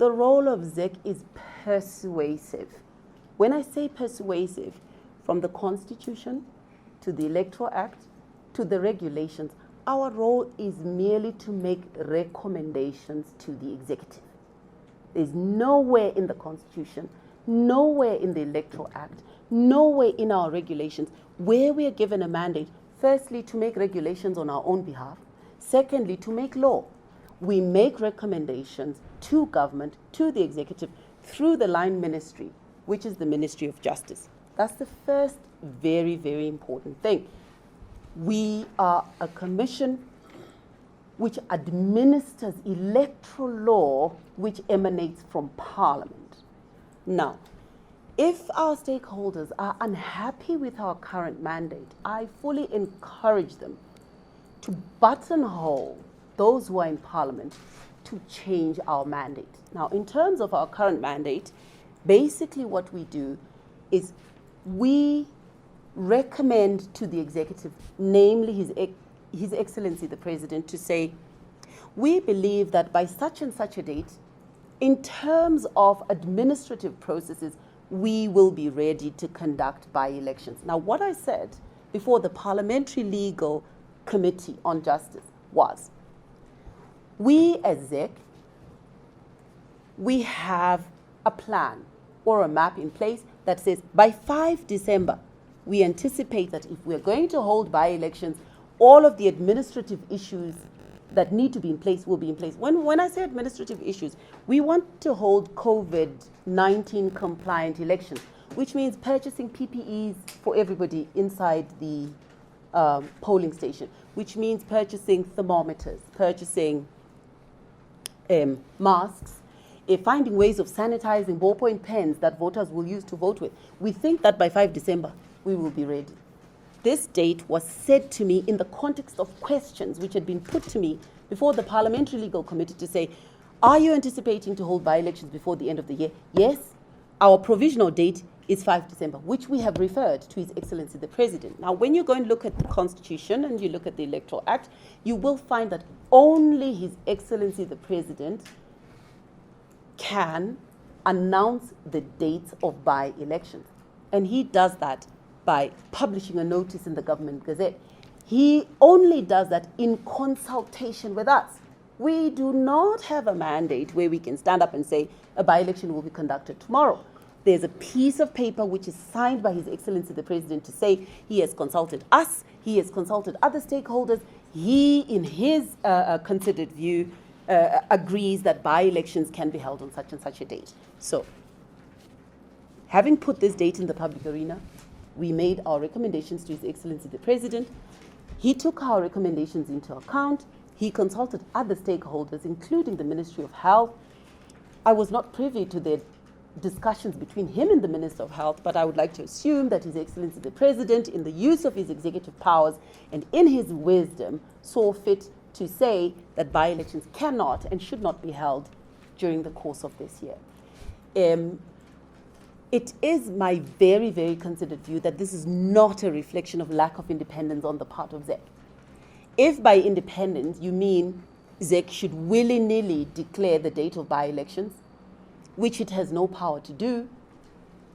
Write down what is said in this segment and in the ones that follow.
The role of ZEC is persuasive. When I say persuasive, from the Constitution to the Electoral Act to the regulations, our role is merely to make recommendations to the executive. There's nowhere in the Constitution, nowhere in the Electoral Act, nowhere in our regulations where we are given a mandate, firstly, to make regulations on our own behalf, secondly, to make law. We make recommendations to government, to the executive, through the line ministry, which is the Ministry of Justice. That's the first very, very important thing. We are a commission which administers electoral law which emanates from Parliament. Now, if our stakeholders are unhappy with our current mandate, I fully encourage them to buttonhole those who are in Parliament to change our mandate. Now, in terms of our current mandate, basically what we do is we recommend to the executive, namely His Excellency the President, to say, we believe that by such and such a date, in terms of administrative processes, we will be ready to conduct by-elections. Now, what I said before the Parliamentary Legal Committee on Justice was, we as ZEC, we have a plan or a map in place that says by 5 December, we anticipate that if we're going to hold by-elections, all of the administrative issues that need to be in place will be in place. When I say administrative issues, we want to hold COVID-19 compliant elections, which means purchasing PPEs for everybody inside the polling station, which means purchasing thermometers, purchasing masks, finding ways of sanitizing ballpoint pens that voters will use to vote with. We think that by 5 December, we will be ready. This date was said to me in the context of questions which had been put to me before the Parliamentary Legal Committee to say, are you anticipating to hold by-elections before the end of the year? Yes, our provisional date is 5 December, which we have referred to His Excellency the President. Now, when you go and look at the Constitution and you look at the Electoral Act, you will find that only His Excellency the President can announce the dates of by-elections. And he does that by publishing a notice in the Government Gazette. He only does that in consultation with us. We do not have a mandate where we can stand up and say a by-election will be conducted tomorrow. There's a piece of paper which is signed by His Excellency the President to say he has consulted us, he has consulted other stakeholders, he, in his considered view, agrees that by-elections can be held on such and such a date. So, having put this date in the public arena, we made our recommendations to His Excellency the President. He took our recommendations into account. He consulted other stakeholders, including the Ministry of Health. I was not privy to the discussions between him and the Minister of Health, but I would like to assume that His Excellency the President, in the use of his executive powers and in his wisdom, saw fit to say that by-elections cannot and should not be held during the course of this year. It is my very, very considered view that this is not a reflection of lack of independence on the part of ZEC. If by independence you mean ZEC should willy-nilly declare the date of by-elections, which it has no power to do,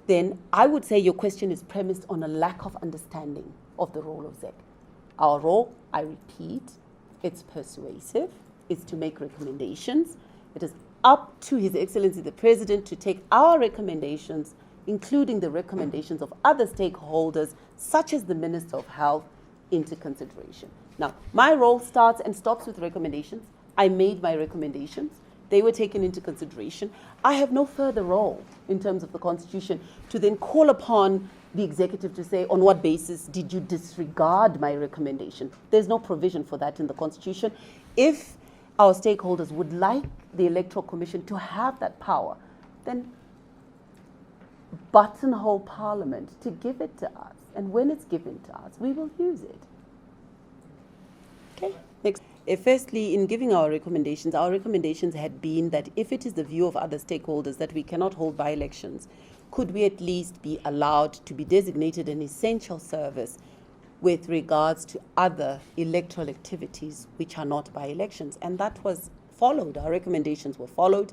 then I would say your question is premised on a lack of understanding of the role of ZEC. Our role, I repeat, it's persuasive, it's to make recommendations. It is up to His Excellency the President to take our recommendations, including the recommendations of other stakeholders, such as the Minister of Health, into consideration. Now, my role starts and stops with recommendations. I made my recommendations. They were taken into consideration. I have no further role in terms of the Constitution to then call upon the executive to say, on what basis did you disregard my recommendation? There's no provision for that in the Constitution. If our stakeholders would like the Electoral Commission to have that power, then buttonhole Parliament to give it to us. And when it's given to us, we will use it. Okay, next. Firstly, in giving our recommendations had been that if it is the view of other stakeholders that we cannot hold by-elections, could we at least be allowed to be designated an essential service with regards to other electoral activities which are not by-elections? And that was followed. Our recommendations were followed.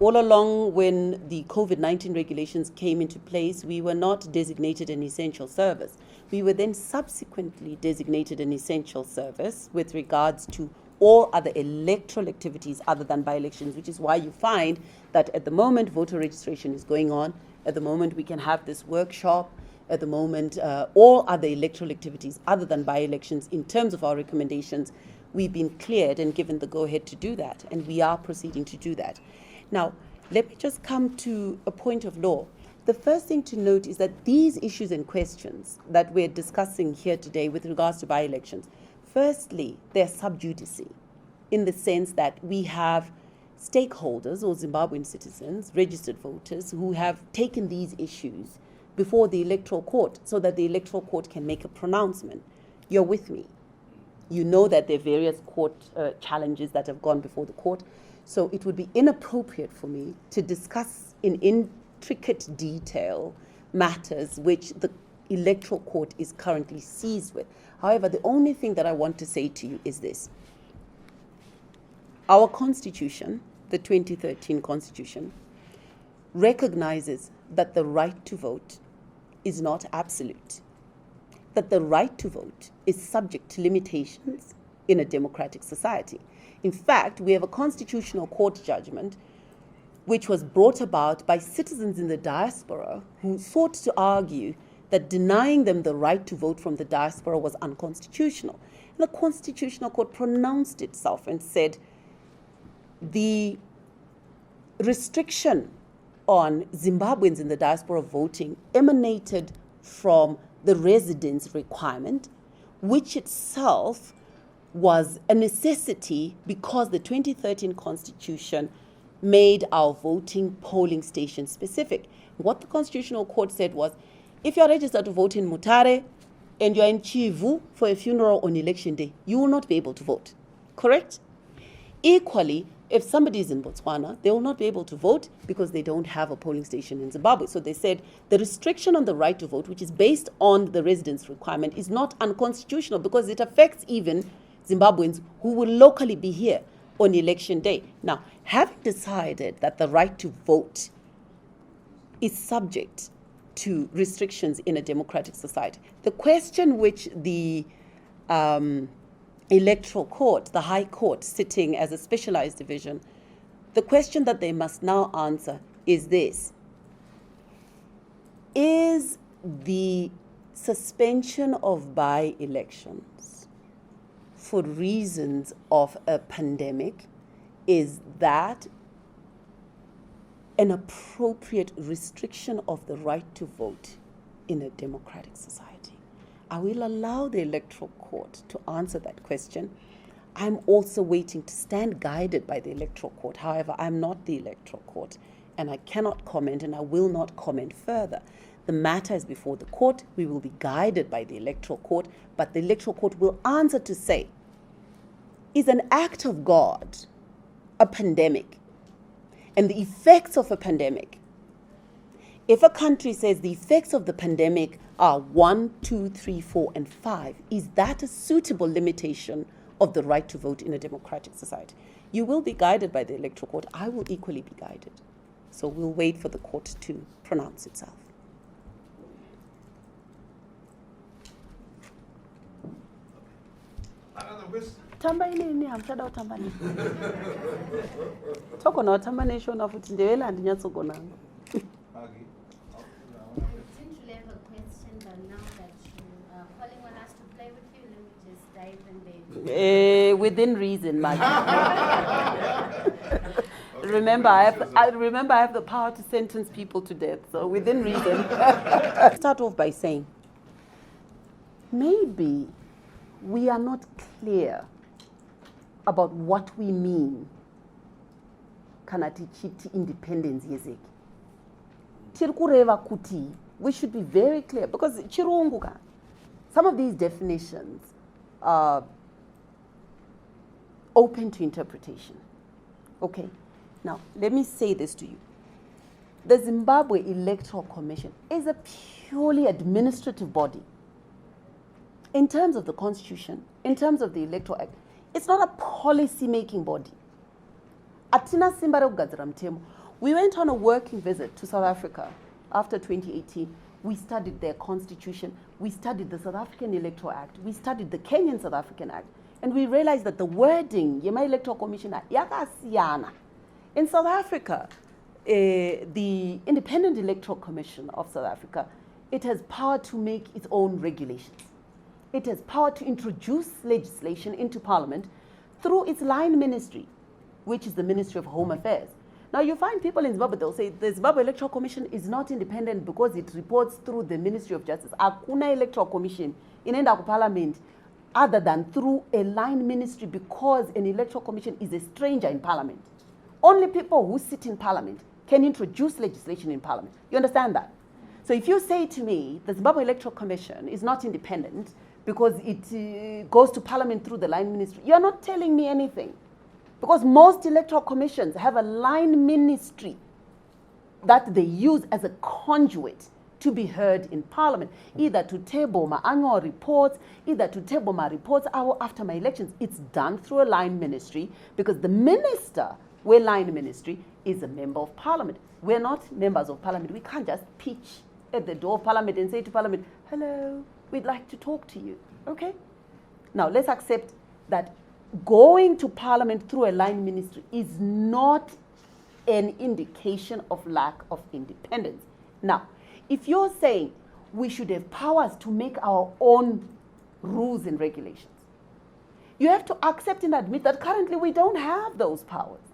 all along when the COVID-19 regulations came into place, we were not designated an essential service. We were then subsequently designated an essential service with regards to all other electoral activities other than by-elections, which is why you find that at the moment voter registration is going on. At the moment we can have this workshop. At the moment, all other electoral activities other than by-elections, in terms of our recommendations, we've been cleared and given the go-ahead to do that, and we are proceeding to do that. Now, let me just come to a point of law. The first thing to note is that these issues and questions that we're discussing here today with regards to by-elections, firstly, they're sub judice, in the sense that we have stakeholders or Zimbabwean citizens, registered voters, who have taken these issues before the electoral court so that the electoral court can make a pronouncement. You're with me. You know that there are various court challenges that have gone before the court. So it would be inappropriate for me to discuss in intricate detail matters which the electoral court is currently seized with. However, the only thing that I want to say to you is this. Our constitution, the 2013 constitution, recognizes that the right to vote is not absolute, that the right to vote is subject to limitations in a democratic society. In fact, we have a constitutional court judgment which was brought about by citizens in the diaspora who sought to argue that denying them the right to vote from the diaspora was unconstitutional. And the Constitutional Court pronounced itself and said the restriction on Zimbabweans in the diaspora voting emanated from the residence requirement, which itself was a necessity because the 2013 Constitution made our voting polling station specific. What the Constitutional Court said was, if you're registered to vote in Mutare and you're in Chivu for a funeral on election day, you will not be able to vote. Correct? Equally, if somebody is in Botswana, they will not be able to vote because they don't have a polling station in Zimbabwe. So they said the restriction on the right to vote, which is based on the residence requirement, is not unconstitutional because it affects even Zimbabweans who will locally be here on election day. Now, having decided that the right to vote is subject to restrictions in a democratic society, the question which the electoral court, the High Court sitting as a specialized division, the question that they must now answer is this. Is the suspension of by-elections for reasons of a pandemic, is that an appropriate restriction of the right to vote in a democratic society? I will allow the electoral court to answer that question. I'm also waiting to stand guided by the electoral court. However, I'm not the electoral court and I cannot comment and I will not comment further. The matter is before the court. We will be guided by the electoral court, but the electoral court will answer to say, is an act of God a pandemic? And the effects of a pandemic, if a country says the effects of the pandemic are 1, 2, 3, 4, and 5, is that a suitable limitation of the right to vote in a democratic society? You will be guided by the electoral court. I will equally be guided. So we'll wait for the court to pronounce itself. Another question? Tamba inini hamchada utamba nini? Toko na utamba nation of utindewela andinyatsogonanga. Essentially, I have a question, but now that you are calling on us to play with you, let me just dive in there. Within reason, Maggie. Remember, I have the power to sentence people to death, so within reason. Start off by saying, maybe we are not clear about what we mean kana tichiti independence yezeki. Tirikureva kuti, we should be very clear because chirungu, some of these definitions are open to interpretation. Okay, now let me say this to you. The Zimbabwe Electoral Commission is a purely administrative body. In terms of the Constitution, in terms of the Electoral Act, it's not a policy-making body. Atina simba rekugadzira mutemo. We went on a working visit to South Africa after 2018. We studied their constitution. We studied the South African Electoral Act. We studied the Kenyan South African Act. And we realized that the wording, Yema Electoral Commissioner, yakasiyana. In South Africa, the Independent Electoral Commission of South Africa, it has power to make its own regulations. It has power to introduce legislation into Parliament through its line ministry, which is the Ministry of Home Affairs. Now you find people in Zimbabwe, they'll say the Zimbabwe Electoral Commission is not independent because it reports through the Ministry of Justice. Akuna Electoral Commission in Parliament other than through a line ministry, because an Electoral Commission is a stranger in Parliament. Only people who sit in Parliament can introduce legislation in Parliament. You understand that? So if you say to me the Zimbabwe Electoral Commission is not independent because it goes to Parliament through the line ministry, you're not telling me anything. Because most electoral commissions have a line ministry that they use as a conduit to be heard in Parliament, either to table my annual reports, either to table my reports after my elections. It's done through a line ministry because the minister, we're line ministry, is a member of Parliament. We're not members of Parliament. We can't just pitch at the door of Parliament and say to Parliament, hello, we'd like to talk to you. Okay? Now, let's accept that going to Parliament through a line ministry is not an indication of lack of independence. Now, if you're saying we should have powers to make our own rules and regulations, you have to accept and admit that currently we don't have those powers.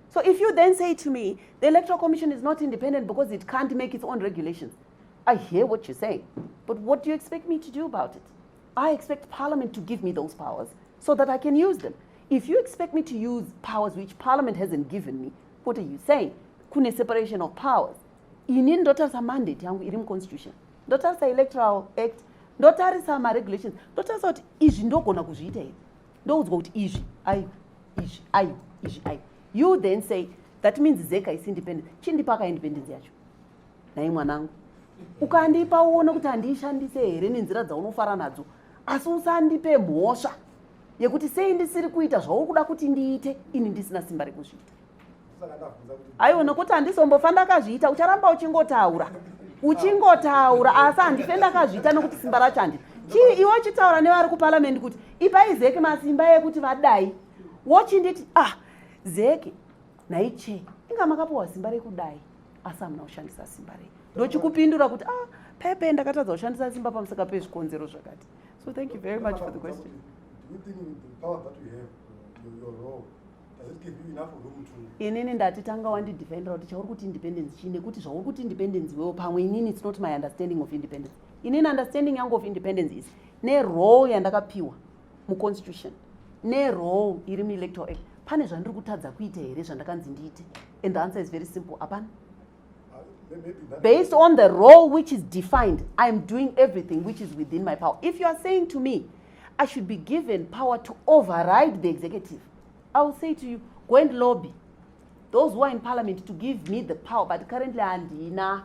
So if you then say to me, the Electoral Commission is not independent because it can't make its own regulations, I hear what you're saying, but what do you expect me to do about it? I expect Parliament to give me those powers so that I can use them. If you expect me to use powers which Parliament hasn't given me, what are you saying? Kune separation of powers. Inini ndotarisa mandate yangu iri muconstitution, ndotarisa electoral act, ndotarisa regulations, ndotarisa kuti izvi ndogona kuzviita here, ndoudzwa kuti izvi ayo. You then say that means ZEC is independent. Chindipaka independence yacho. Nai mwanangu, ukandipa uone kuti handishandise here nenzira dzaunofara nadzo, asi usandipe mhosva yekuti sei ndisiri kuita zvauri kuti ndiite ini ndisina simba rekuzviita. Aiwa, nokuti handizombofa ndakazviita, ucharamba uchingotaura asi handife ndakazviita nokuti simba racho handina. Iwe uchitaura nevari kuParliament kuti ipai ZEC masimba ekuti vadai, wochinditi ZEC naiche inga makapiwa simba rekudai asi hamuna kushandisa simba rei. Ndochikupindura kuti pepe ndakatadza kushandisa simba pamusaka pezvikonzero zvakati. So thank you very much for the question. Do you think the power that you have, your role, does it give you enough room to... Inini ndati tanga wandidefendera kuti chauri kuti independence chii, nekuti zvauri kuti independence wewo pamwe inini it's not my understanding of independence. Inini understanding yangu of independence is nerole yandakapiwa muconstitution, nerole iri muelectoral act. Pane zvandiri kutadza kuita here zvandakanzi ndiite? And the answer is very simple, apana. Based on the role which is defined, I am doing everything which is within my power. If you are saying to me, I should be given power to override the executive, I will say to you, go and lobby those who are in Parliament to give me the power, but currently andina